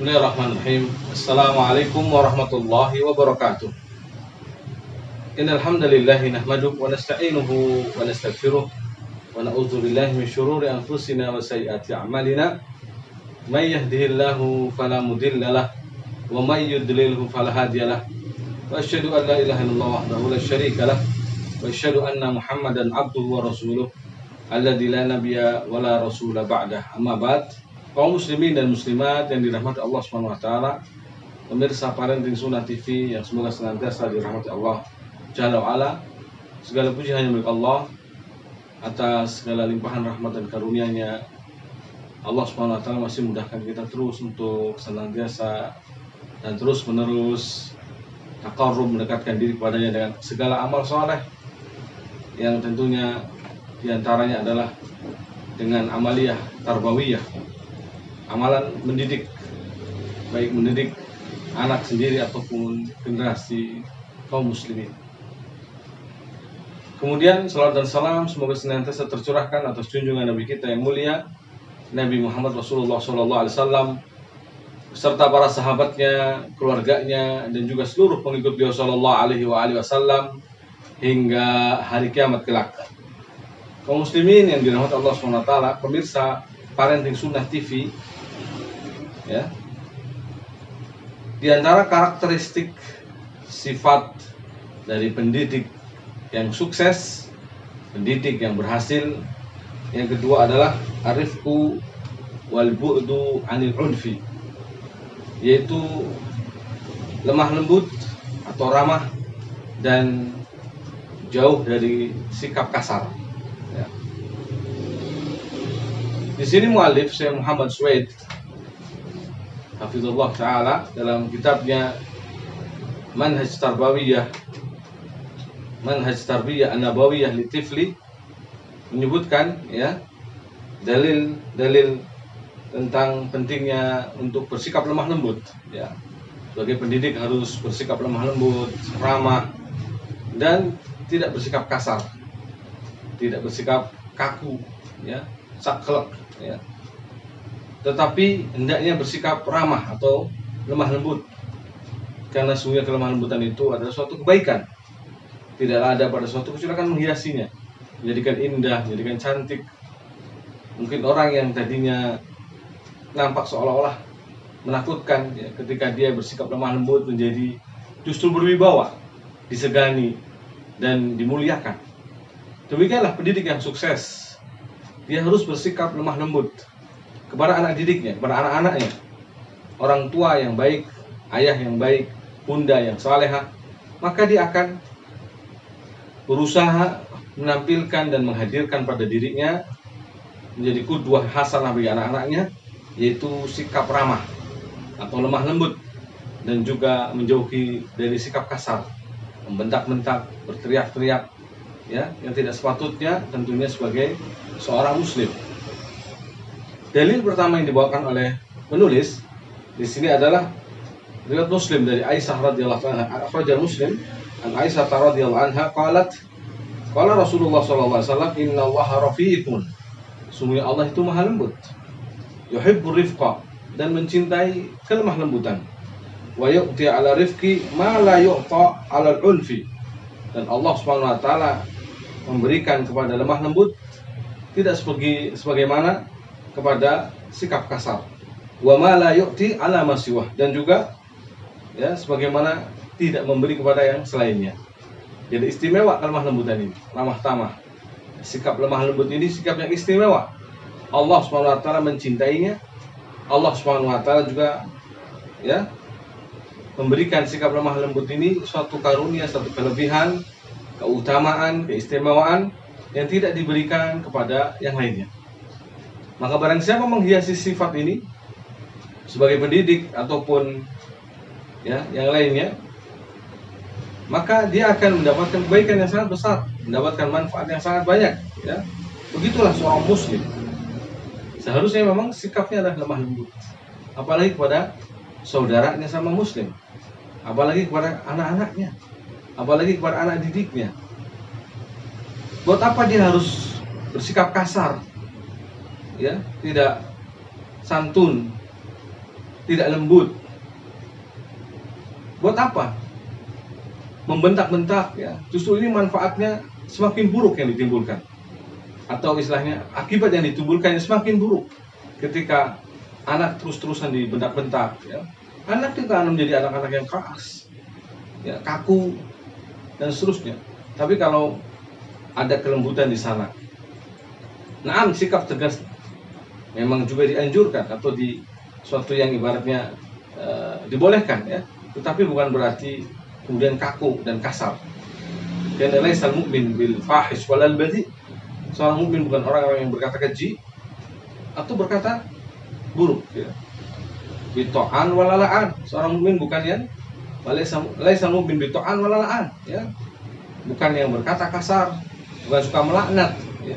Bismillahirrahmanirrahim. Assalamualaikum warahmatullahi wabarakatuh. Innal hamdalillah nahmaduhu wa nasta'inuhu wa nastaghfiruh wa na'udzu billahi min shururi anfusina wa sayyiati a'malina. May yahdihillahu fala mudilla lahu wa may yudlilhu fala hadiya lahu. Wa asyhadu an la ilaha illallah wahdahu la syarika lahu wa asyhadu anna Muhammadan abduhu wa rasuluh alladzi la nabiyya wa la rasula ba'dah. Amma ba'd. Kaum muslimin dan muslimat yang dirahmati Allah Subhanahu wa taala, pemirsa Parenting Sunnah TV yang semoga senantiasa dirahmati Allah Jalla wa ala. Segala puji hanya milik Allah atas segala limpahan rahmat dan karunia-Nya. Allah Subhanahu wa taala masih mudahkan kita terus untuk senantiasa dan terus menerus taqarrub, mendekatkan diri kepadanya dengan segala amal saleh, yang tentunya diantaranya adalah dengan amaliyah tarbawiyah, amalan mendidik, baik mendidik anak sendiri ataupun generasi kaum muslimin. Kemudian salawat dan salam semoga senantiasa tercurahkan atas junjungan Nabi kita yang mulia Nabi Muhammad Rasulullah SAW beserta para sahabatnya, keluarganya, dan juga seluruh pengikut beliau Sallallahu Alaihi Wasallam hingga hari kiamat kelak. Kaum muslimin yang dirahmati Allah SWT, pemirsa Parenting Sunnah TV, ya, di antara karakteristik sifat dari pendidik yang sukses, pendidik yang berhasil, yang kedua adalah arifku wal bu'du anil unfi, yaitu lemah lembut atau ramah dan jauh dari sikap kasar. Ya. Di sini mu'alif Syekh Muhammad Suwaid Hafizullah Ta'ala dalam kitabnya Manhaj Tarbawiyah An-Nabawiyah Litifli menyebutkan, ya, dalil-dalil tentang pentingnya untuk bersikap lemah lembut, ya. Sebagai pendidik harus bersikap lemah lembut, ramah, dan tidak bersikap kasar, tidak bersikap kaku, ya, saklek, ya. Tetapi hendaknya bersikap ramah atau lemah lembut, karena sungguhnya kelemah lembutan itu adalah suatu kebaikan. Tidaklah ada pada suatu kecuali akan menghiasinya, menjadikan indah, menjadikan cantik. Mungkin orang yang tadinya nampak seolah-olah menakutkan, ya, ketika dia bersikap lemah lembut menjadi justru berwibawa, disegani dan dimuliakan. Demikianlah pendidik yang sukses. Dia harus bersikap lemah lembut kepada anak didiknya, kepada anak-anaknya. Orang tua yang baik, ayah yang baik, bunda yang salehah, maka dia akan berusaha menampilkan dan menghadirkan pada dirinya menjadi qudwah hasanah bagi anak-anaknya, yaitu sikap ramah atau lemah lembut, dan juga menjauhi dari sikap kasar, membentak-bentak, berteriak-teriak, ya, yang tidak sepatutnya tentunya sebagai seorang muslim. Dalil pertama yang dibawakan oleh penulis di sini adalah riwayat Muslim dari Aisyah radhiyallahu anha, akhrajal Muslim an Aisyah radhiyallahu anha qalat qala Rasulullah sallallahu alaihi wasallam innallaha rafiqun, sungguhnya Allah itu maha lembut, yuhibbur rifqa, dan mencintai kelemah lembutan, wa yu'ti ala rifqi ma la yu'ta ala al-unfi, dan Allah Subhanahu wa taala memberikan kepada lemah lembut tidak sebagaimana kepada sikap kasar, wa ma la yu'ti ala masiwah, dan juga, ya, sebagaimana tidak memberi kepada yang selainnya. Jadi istimewa lemah lembutan ini, ramah tamah. Sikap lemah lembut ini sikap yang istimewa. Allah Subhanahu wa taala mencintainya. Allah Subhanahu wa taala juga, ya, memberikan sikap lemah lembut ini suatu karunia, suatu kelebihan, keutamaan, keistimewaan yang tidak diberikan kepada yang lainnya. Maka barang siapa menghiasi sifat ini sebagai pendidik ataupun, ya, yang lainnya, maka dia akan mendapatkan kebaikan yang sangat besar, mendapatkan manfaat yang sangat banyak, ya. Begitulah seorang muslim. Seharusnya memang sikapnya adalah lemah lembut, apalagi kepada saudaranya sama muslim, apalagi kepada anak-anaknya, apalagi kepada anak didiknya. Buat apa dia harus bersikap kasar, ya, tidak santun, tidak lembut. Buat apa? Membentak-bentak ya. Justru ini manfaatnya semakin buruk yang ditimbulkan. Atau istilahnya akibat yang ditimbulkan semakin buruk. Ketika anak terus-terusan dibentak-bentak ya. Anak itu akan menjadi anak-anak yang keras, ya, kaku dan seterusnya. Tapi kalau ada kelembutan di sana, sikap tegas memang juga dianjurkan atau di suatu yang ibaratnya dibolehkan ya. Tetapi bukan berarti kemudian kaku dan kasar. Karena laisal mu'min bil fahish walal badhi. Seorang mukmin bukan orang-orang yang berkata keji atau berkata buruk ya. Bito'an walalaan. Seorang mukmin bukan yang laisal mu'min bito'an walalaan ya. Bukan yang berkata kasar, bukan suka melaknat ya.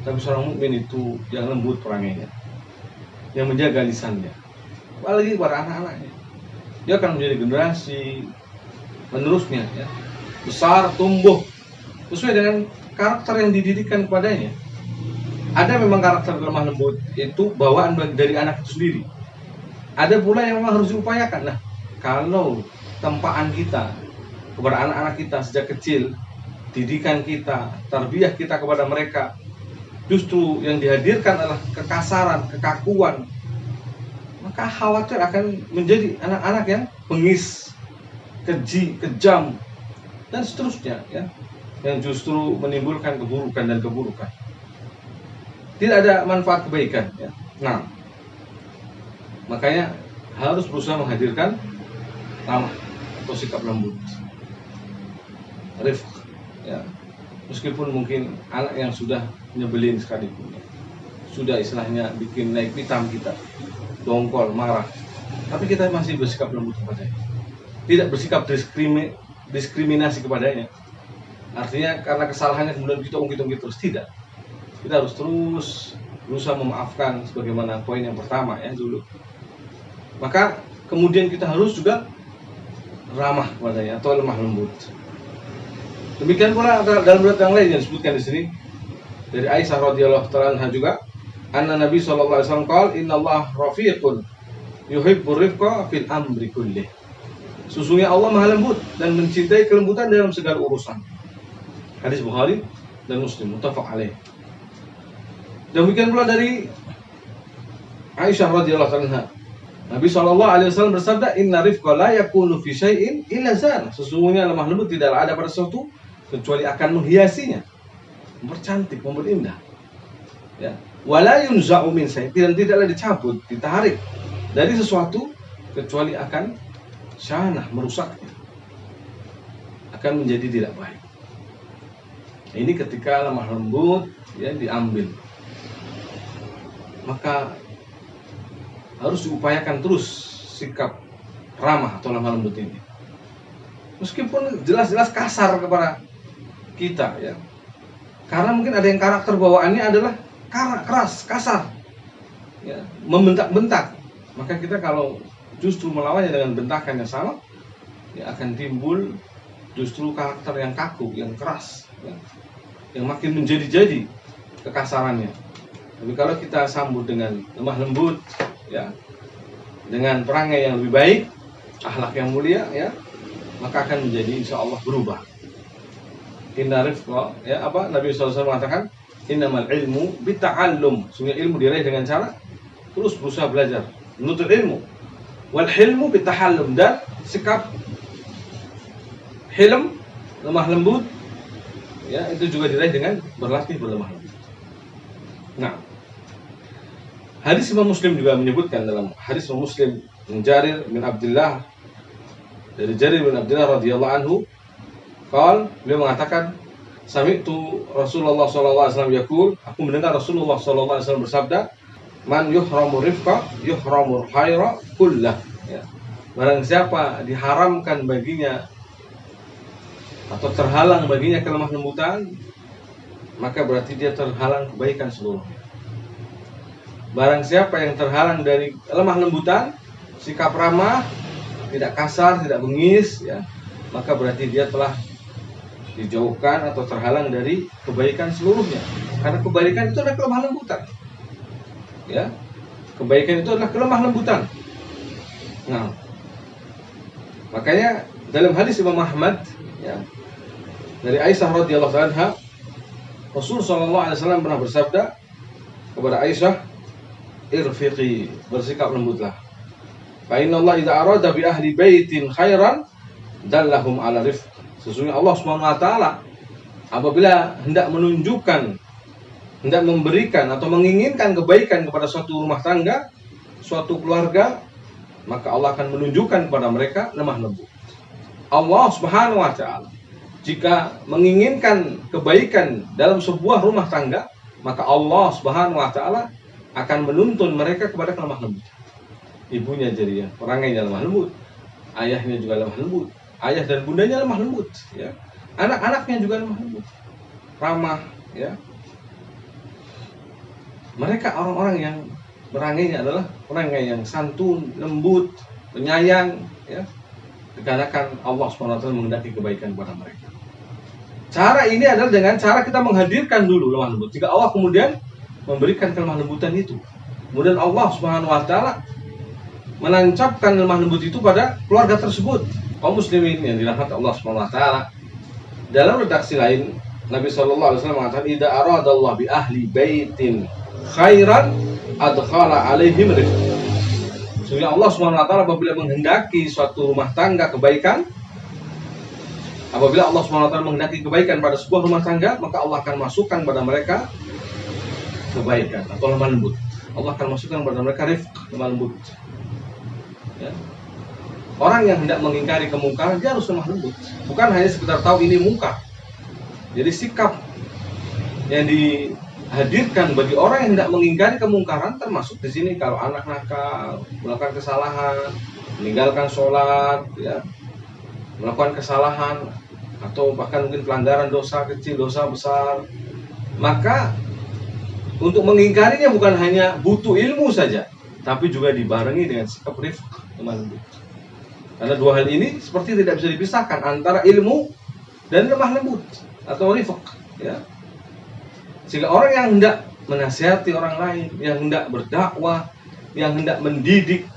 Tapi seorang mukmin itu yang lembut perangainya, yang menjaga lisannya, apalagi para anak-anaknya. Dia akan menjadi generasi menerusnya ya, besar, tumbuh sesuai dengan karakter yang dididikkan kepadanya. Ada memang karakter lemah lembut, itu bawaan dari anak itu sendiri. Ada pula yang memang harus diupayakan. Nah, kalau tempaan kita kepada anak-anak kita sejak kecil, didikan kita, tarbiyah kita kepada mereka, justru yang dihadirkan adalah kekasaran, kekakuan, maka khawatir akan menjadi anak-anak yang bengis, keji, kejam, dan seterusnya ya, yang justru menimbulkan keburukan dan keburukan. Tidak ada manfaat kebaikan ya. Nah, makanya harus berusaha menghadirkan ramah atau sikap lembut, rifq ya. Meskipun mungkin anak yang sudah nyebelin sekalipun ya, sudah istilahnya bikin naik pitam kita, dongkol, marah, tapi kita masih bersikap lembut kepadanya, tidak bersikap diskriminasi kepadanya. Artinya karena kesalahannya kemudian kita ungkit terus, tidak. Kita harus terus berusaha memaafkan, sebagaimana poin yang pertama ya dulu. Maka kemudian kita harus juga ramah kepadanya atau lemah lembut. Demikian pula dalam riwayat yang lain yang disebutkan di sini dari Aisyah radhiyallahu ta'ala anha juga, anna Nabi sallallahu alaihi wasallam qala innallaha rafiqun yuhibbur rifqa fil amri kullih. Sesungguhnya Allah Maha lembut dan mencintai kelembutan dalam segala urusan. Hadis Bukhari dan Muslim, muttafaq alaih. Demikian pula dari Aisyah radhiyallahu ta'ala anha, Nabi sallallahu alaihi wasallam bersabda, inna rifqa la yakunu fi syai'in illa zan. Sesungguhnya lemah lembut tidaklah ada pada sesuatu kecuali akan menghiasinya, mempercantik, memperindah. Ya. Wala yunza'u min syai', dan tidaklah dicabut, ditarik dari sesuatu kecuali akan syanah, merusaknya, akan menjadi tidak baik. Ini ketika lemah lembut ya diambil, maka harus diupayakan terus sikap ramah atau lemah lembut ini. Meskipun jelas-jelas kasar kepada kita ya. Karena mungkin ada yang karakter bawaannya adalah keras, kasar. Ya, membentak-bentak. Maka kita kalau justru melawannya dengan bentakan yang sama, ya akan timbul justru karakter yang kaku, yang keras, ya, yang makin menjadi-jadi kekasarannya. Tapi kalau kita sambut dengan lemah lembut, ya, dengan perangai yang lebih baik, akhlak yang mulia, ya, maka akan menjadi insya Allah berubah. Inna rifqa, ya, apa Nabi SAW mengatakan, innamal ilmu bita'allum. Sungguh ilmu diraih dengan cara terus berusaha belajar, menuntut ilmu. Wal hilmu bitahallum, dan sikap hilm, lemah lembut, ya, itu juga diraih dengan berlatih berlemah lembut. Nah, hadis Imam Muslim juga menyebutkan dalam hadis Imam Muslim Jarir bin Abdullah, dari Jarir bin Abdullah radhiyallahu anhu, beliau mengatakan, sami'tu Rasulullah sallallahu alaihi wasallam yaqul, aku mendengar Rasulullah sallallahu alaihi wasallam bersabda, man yuhramu rifqa yuhramul khaira kullah. Ya. Barang siapa diharamkan baginya atau terhalang baginya kelemah lembutan, maka berarti dia terhalang kebaikan seluruhnya. Barang siapa yang terhalang dari lemah lembutan, sikap ramah, tidak kasar, tidak bengis, ya, maka berarti dia telah dijauhkan atau terhalang dari kebaikan seluruhnya. Karena kebaikan itu adalah kelemah lembutan. Ya, kebaikan itu adalah kelemah lembutan. Nah, makanya dalam hadis Imam Ahmad, ya, dari Aisyah radhiyallahu anha, Rasul sallallahu alaihi wasallam pernah bersabda kepada Aisyah, irfiqi, bersikap lembutlah. Fa inna Allah idza arada bi ahli baitin khairan dallahum ala rifq. Sesungguhnya Allah Subhanahu wa taala apabila hendak menunjukkan, hendak memberikan atau menginginkan kebaikan kepada suatu rumah tangga, suatu keluarga, maka Allah akan menunjukkan kepada mereka lemah lembut. Allah Subhanahu wa taala jika menginginkan kebaikan dalam sebuah rumah tangga, maka Allah Subhanahu wa taala akan menuntun mereka kepada lemah lembut. Ibunya jadi orangnya lemah lembut, ayahnya juga lemah lembut, ayah dan bundanya lemah lembut, ya. Anak-anaknya juga lemah lembut, ramah, ya. Mereka orang-orang yang merangainya adalah orang yang santun, lembut, penyayang, ya. Dikarenakan Allah SWT menghendaki kebaikan kepada mereka. Cara ini adalah dengan cara kita menghadirkan dulu lemah lembut. Jika Allah kemudian memberikan kelemah lembutan itu, kemudian Allah SWT menancapkan lemah lembut itu pada keluarga tersebut. Kaum muslimin yang dirahmati Allah SWT. Dalam redaksi lain, Nabi SAW mengatakan, idza aradallahu bi ahli baitin khairan adkhala alaihim rizq. Sehingga Allah SWT apabila menghendaki suatu rumah tangga kebaikan, apabila Allah SWT menghendaki kebaikan pada sebuah rumah tangga, maka Allah akan masukkan pada mereka kebaikan atau lemah lembut. Allah akan masukkan pada mereka rifq, lemah lembut, ya. Orang yang hendak mengingkari kemungkaran, dia harus lemah lembut, bukan hanya sekedar tahu ini mungkar. Jadi sikap yang dihadirkan bagi orang yang hendak mengingkari kemungkaran termasuk di sini kalau anak nakal, melakukan kesalahan, meninggalkan sholat, ya, melakukan kesalahan atau bahkan mungkin pelanggaran dosa kecil, dosa besar, maka untuk mengingkarinya bukan hanya butuh ilmu saja, tapi juga dibarengi dengan sikap rifq, lemah lembut. Karena dua hal ini seperti tidak bisa dipisahkan antara ilmu dan lemah lembut atau rifq, ya. Sehingga orang yang hendak menasihati orang lain, yang hendak berdakwah, yang hendak mendidik,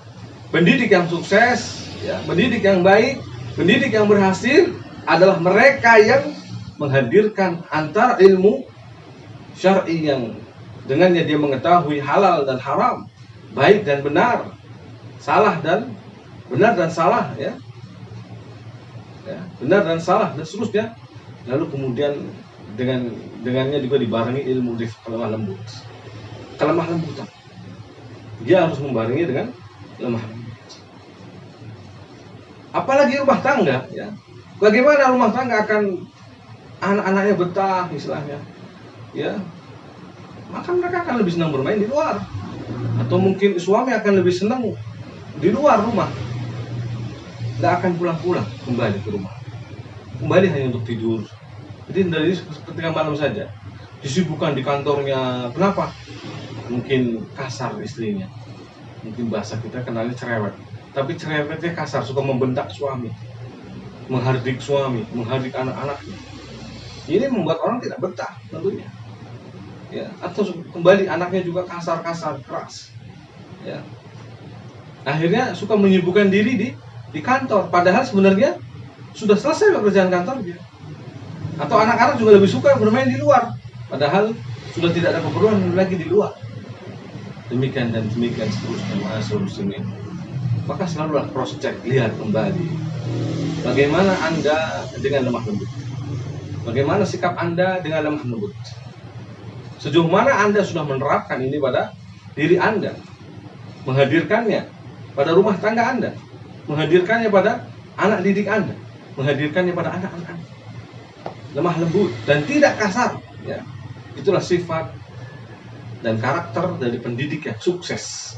pendidik yang sukses, ya, pendidik yang baik, pendidik yang berhasil adalah mereka yang menghadirkan antara ilmu syar'i yang dengannya dia mengetahui halal dan haram, baik dan benar, salah dan benar dan salah, ya, benar dan salah dan seterusnya. Lalu kemudian dengannya juga dibarengi ilmu lemah lembut, kelemah lembutan. Dia harus membarengi dengan lemah lembut. Apalagi rumah tangga, ya. Bagaimana rumah tangga akan anak-anaknya betah istilahnya, ya. Maka mereka akan lebih senang bermain di luar, atau mungkin suami akan lebih senang di luar rumah, tidak akan pulang-pulang kembali ke rumah, kembali hanya untuk tidur. Jadi dari ketika malam saja disibukkan di kantornya. Kenapa? Mungkin kasar istrinya, mungkin bahasa kita kenalnya cerewet, tapi cerewetnya kasar, suka membentak suami, menghardik suami, menghardik anak-anaknya. Ini membuat orang tidak betah tentunya, ya. Atau kembali anaknya juga kasar-kasar, keras, ya. Akhirnya suka menyibukkan diri di kantor, padahal sebenarnya sudah selesai pekerjaan kantornya. Atau anak-anak juga lebih suka bermain di luar, padahal sudah tidak ada keperluan lagi di luar. Demikian dan demikian seterusnya, ma'asyiral muslimin. Maka selalulah cross check, lihat kembali bagaimana Anda dengan lemah lembut, bagaimana sikap Anda dengan lemah lembut, sejauh mana Anda sudah menerapkan ini pada diri Anda, menghadirkannya pada rumah tangga Anda, menghadirkannya pada anak didik Anda, menghadirkannya pada anak-anak Anda. Lemah lembut dan tidak kasar, ya. Itulah sifat dan karakter dari pendidik yang sukses,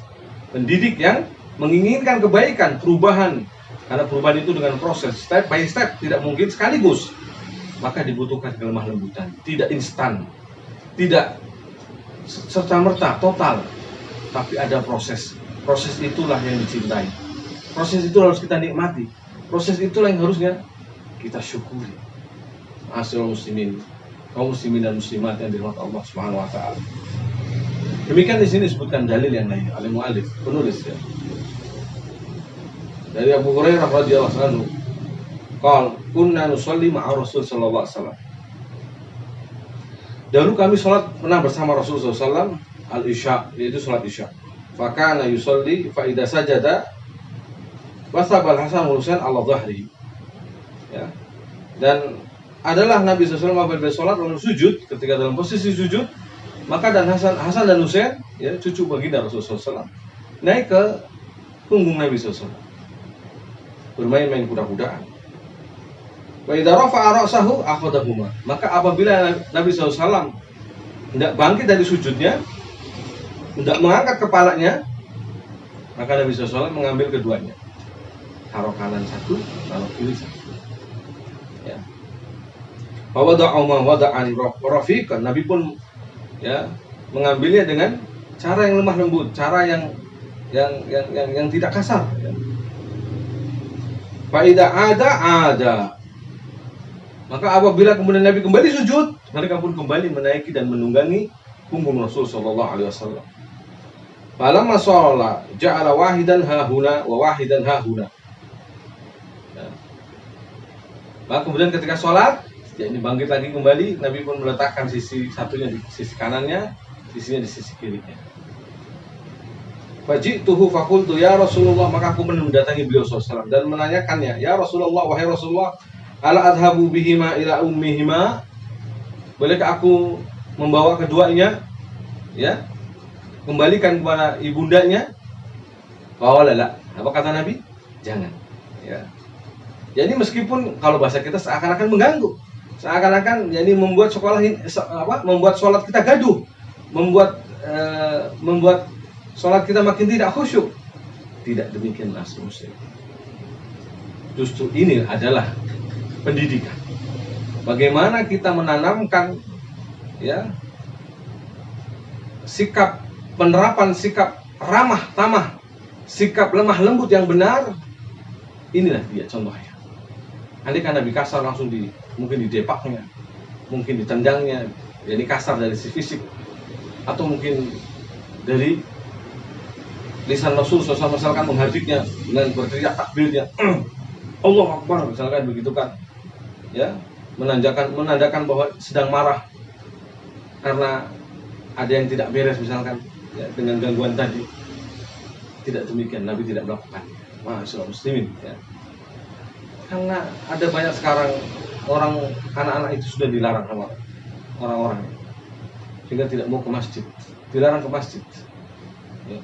pendidik yang menginginkan kebaikan, perubahan. Karena perubahan itu dengan proses, step by step, tidak mungkin sekaligus. Maka dibutuhkan kelemah lembutan, tidak instan, tidak serta-merta total, tapi ada proses. Proses itulah yang dicintai, proses itu harus kita nikmati, proses itulah yang harusnya kita syukuri. Ma'asyiral muslimin, kaum muslimin dan muslimat yang dirahmati Allah Subhanahu wa taala. Demikian di sini disebutkan dalil yang lain oleh muallif, penulis, ya. dari Abu Hurairah radhiyallahu anhu, qala kunna nusalli ma'a Rasul sallallahu alaihi wasallam. Dahulu kami sholat pernah bersama Rasulullah SAW al-isya, yaitu sholat isya. Fakana yusalli fa idza sajada wasabal Hasan wal Husain ala dhahri. Ya. Dan adalah Nabi SAW apabila sholat lalu sujud, ketika dalam posisi sujud, maka dan Hasan dan Husain, ya, cucu baginda Rasulullah SAW, naik ke punggung Nabi SAW, bermain-main kuda-kudaan. Wa idza rafa'a ra'sahu akhadahuma. Maka apabila Nabi SAW hendak bangkit dari sujudnya, hendak mengangkat kepalanya, maka Nabi SAW mengambil keduanya. Taruh kanan satu, taruh kiri satu. Ya. Wa wada'u ma wada'an rafiqan. Nabi pun, ya, mengambilnya dengan cara yang lemah lembut, cara yang tidak kasar. Ya. Fa idza ada. Maka apabila kemudian Nabi kembali sujud, mereka pun kembali menaiki dan menunggangi punggung Rasul sallallahu alaihi wasallam. Falamma shalla ja'ala wahidan hahuna wa wahidan hahuna. Ya. Maka kemudian ketika sholat, ya, ini bangkit lagi kembali, Nabi pun meletakkan sisi satunya di sisi kanannya, sisinya di sisi kirinya. Fajituhu faqultu ya Rasulullah, maka aku mendatangi beliau sallallahu alaihi wasallam dan menanyakannya, ya Rasulullah, wahai Rasulullah, ala adhabu bihima ila ummihima, bolehkah aku membawa keduanya, ya, kembalikan kepada ibundanya? Qala la. Apa kata Nabi? Jangan. Ya. Jadi meskipun kalau bahasa kita seakan-akan mengganggu, seakan-akan jadi membuat membuat sholat kita gaduh, membuat sholat kita makin tidak khusyuk. Tidak demikian mas muslim. Justru ini adalah pendidikan. Bagaimana kita menanamkan, ya, sikap penerapan sikap ramah tamah, sikap lemah lembut yang benar. Inilah dia contohnya. Andai kan Nabi kasar langsung mungkin didepaknya, mungkin ditendangnya, jadi kasar dari sisi fisik, atau mungkin dari lisan Rasul SAW misalkan menghadiknya dengan berteriak takbirnya, Allah Akbar misalkan begitu kan, ya, menandakan bahwa sedang marah karena ada yang tidak beres misalkan, ya, dengan gangguan tadi. Tidak demikian, Nabi tidak melakukan. Masyaallah muslimin, ya. Karena ada banyak sekarang anak-anak itu sudah dilarang sama orang-orang, sehingga tidak mau ke masjid, dilarang ke masjid. Ya.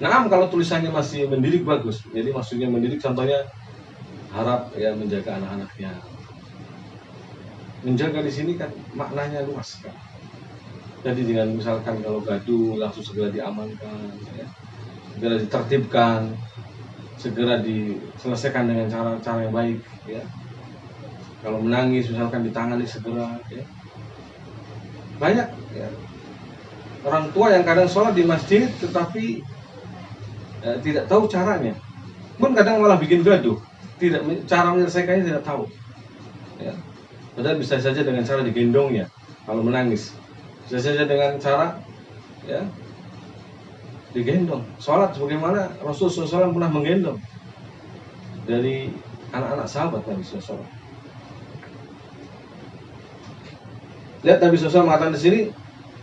Nah, kalau tulisannya masih mendidik bagus, jadi maksudnya mendidik, contohnya harap, ya, menjaga anak-anaknya. Menjaga di sini kan maknanya luas kan. Jadi dengan misalkan kalau gaduh langsung segera diamankan, ya, segera ditertibkan, segera diselesaikan dengan cara-cara yang baik, ya. Kalau menangis misalkan ditangani segera, ya. Banyak, ya, orang tua yang kadang sholat di masjid tetapi tidak tahu caranya, pun kadang malah bikin gaduh, cara menyelesaikannya tidak tahu, ya. Padahal bisa saja dengan cara digendongnya kalau menangis, bisa saja dengan cara, ya, digendong. Sholat sebagaimana Rasulullah SAW pernah menggendong dari anak-anak sahabat Nabi SAW. Lihat Nabi SAW mengatakan di sini,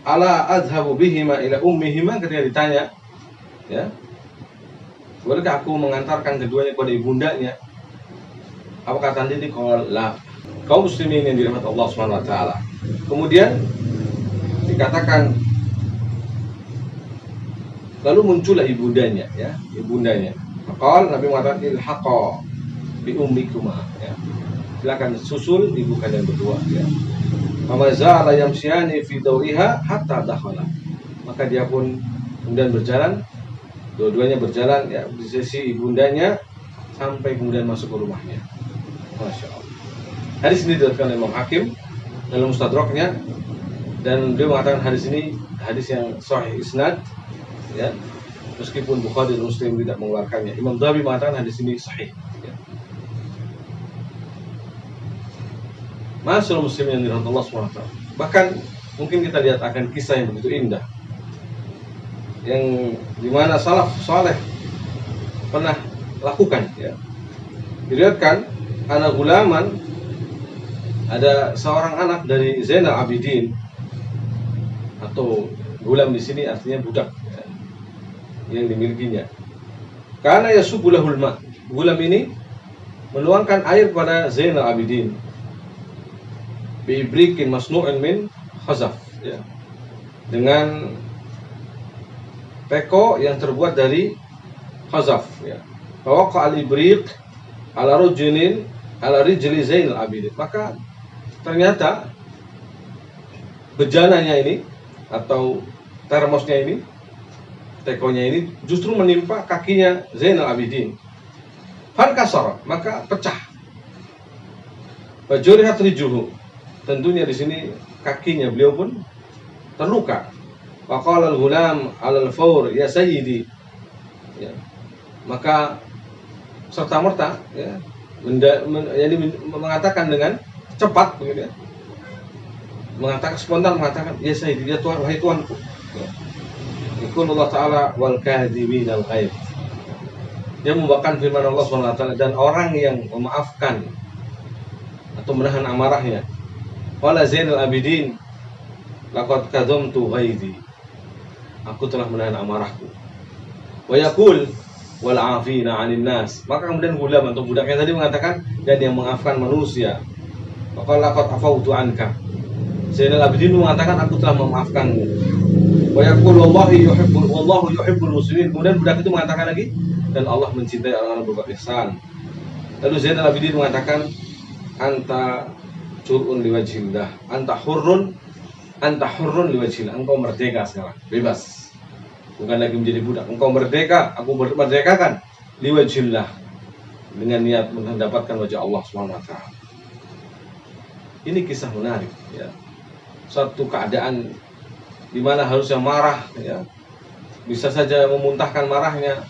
ala adhabu bihima ila ummihima, ketika ditanya, ya, bolehkah aku mengantarkan keduanya kepada ibundanya? Apa kata Nabi? Qala. Kaum muslimin yang dirahmati Allah Subhanahu wa taala. Kemudian dikatakan, lalu muncullah ibundanya, ya, ibundanya. Maka Nabi mengatakan ilhaqa bi ummikuma, ya. Silakan susul ibu kalian berdua, ya. Famazala yamsyani fi dawriha hatta dakhala. Maka dia pun kemudian berjalan, dua-duanya berjalan, ya, di sisi ibundanya sampai kemudian masuk ke rumahnya. Masya Allah. Hadis ini diriwayatkan oleh Imam Hakim dalam Mustadraknya, dan dia mengatakan hadis ini hadis yang sahih isnad, ya, meskipun Bukhari dan Muslim tidak mengeluarkannya. Imam Dhabi mengatakan hadis ini sahih, ya. Masyaallah muslim yang dirahmati Allah SWT. Bahkan mungkin kita lihat akan kisah yang begitu indah, yang dimana salaf saleh pernah lakukan. Ya. Diriwayatkan anak gulaman, ada seorang anak dari Zainal Abidin, atau gulam di sini artinya budak ya, yang dimilikinya. Karena yasubulahul ma, gulam ini menuangkan air pada Zainal Abidin biibrikin masnu'in min khazaf ya, dengan teko yang terbuat dari khazaf ya. Fawaqa al-ibriq ala rujulin ala rijli Zainal Abidin. Maka ternyata bejananya ini atau termosnya ini, tekonya ini justru menimpa kakinya Zainal Abidin. Fankasar, maka pecah. Fajurihat rijuhu, tentunya di sini kakinya beliau pun terluka. Faqala al-ghulam 'ala al-fawr ya sayyidi. Ya. Maka serta merta ya, mengatakan dengan cepat begitu ya. Mengatakan spontan mengatakan ya sayyidi, ya Tuhan, wahai Tuanku. Yaqul Allah Ta'ala wal kadhibin al ghaib. Dia membawakan firman Allah SWT, dan orang yang memaafkan atau menahan amarahnya. Qala Zainal Abidin laqad kadhamtu ghaidhi. Aku telah menahan amarahku. Wa yaqul wal 'afina 'anil nas. Maka kemudian gulam atau budaknya tadi mengatakan, dan yang memaafkan manusia. Qala laqad afawtu anka. Zainal Abidin mengatakan, aku telah memaafkanmu. Wa yaqul wallahu yuhibbul muslimin. Kemudian budak itu mengatakan lagi, dan Allah mencintai orang-orang berbuat ihsan. Lalu Zainal Abidin mengatakan, anta curun liwajhillah, anta hurrun liwajhillah. Engkau merdeka sekarang, bebas, bukan lagi menjadi budak. Engkau merdeka, aku merdekakan liwajhillah, dengan niat mendapatkan wajah Allah SWT. Ini kisah menarik ya. Suatu keadaan di mana harusnya marah ya, bisa saja memuntahkan marahnya,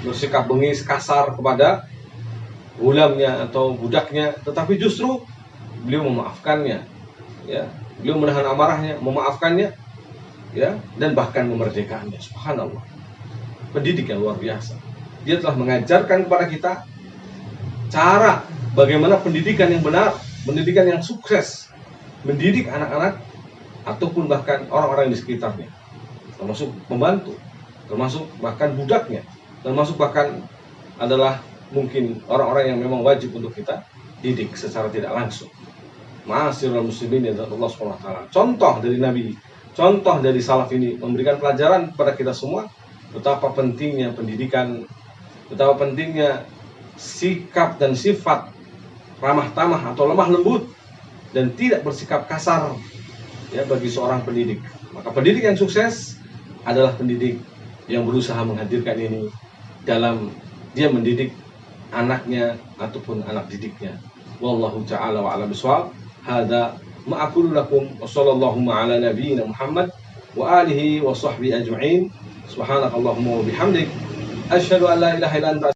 bersikap bengis kasar kepada gulamnya atau budaknya, tetapi justru beliau memaafkannya ya, beliau menahan amarahnya, memaafkannya ya, dan bahkan memerdekakannya. Subhanallah, pendidik yang luar biasa. Dia telah mengajarkan kepada kita cara bagaimana pendidikan yang benar, pendidikan yang sukses, mendidik anak-anak ataupun bahkan orang-orang di sekitarnya, termasuk pembantu, termasuk bahkan budaknya, termasuk bahkan adalah mungkin orang-orang yang memang wajib untuk kita didik secara tidak langsung. Ma'asyiral muslimin ya Allah SWT. Contoh dari Nabi, contoh dari salaf ini memberikan pelajaran kepada kita semua betapa pentingnya pendidikan, betapa pentingnya sikap dan sifat ramah tamah atau lemah lembut dan tidak bersikap kasar ya bagi seorang pendidik. Maka pendidik yang sukses adalah pendidik yang berusaha menghadirkan ini dalam dia mendidik anaknya ataupun anak didiknya. Wallahu ta'ala wa a'lam bishawab. Hadza ma aqulu lakum wa sallallahu ala nabiyyina Muhammad wa alihi wa sahbihi ajma'in. Subhanakallahumma wa bihamdik asyhadu an la ilaha illa anta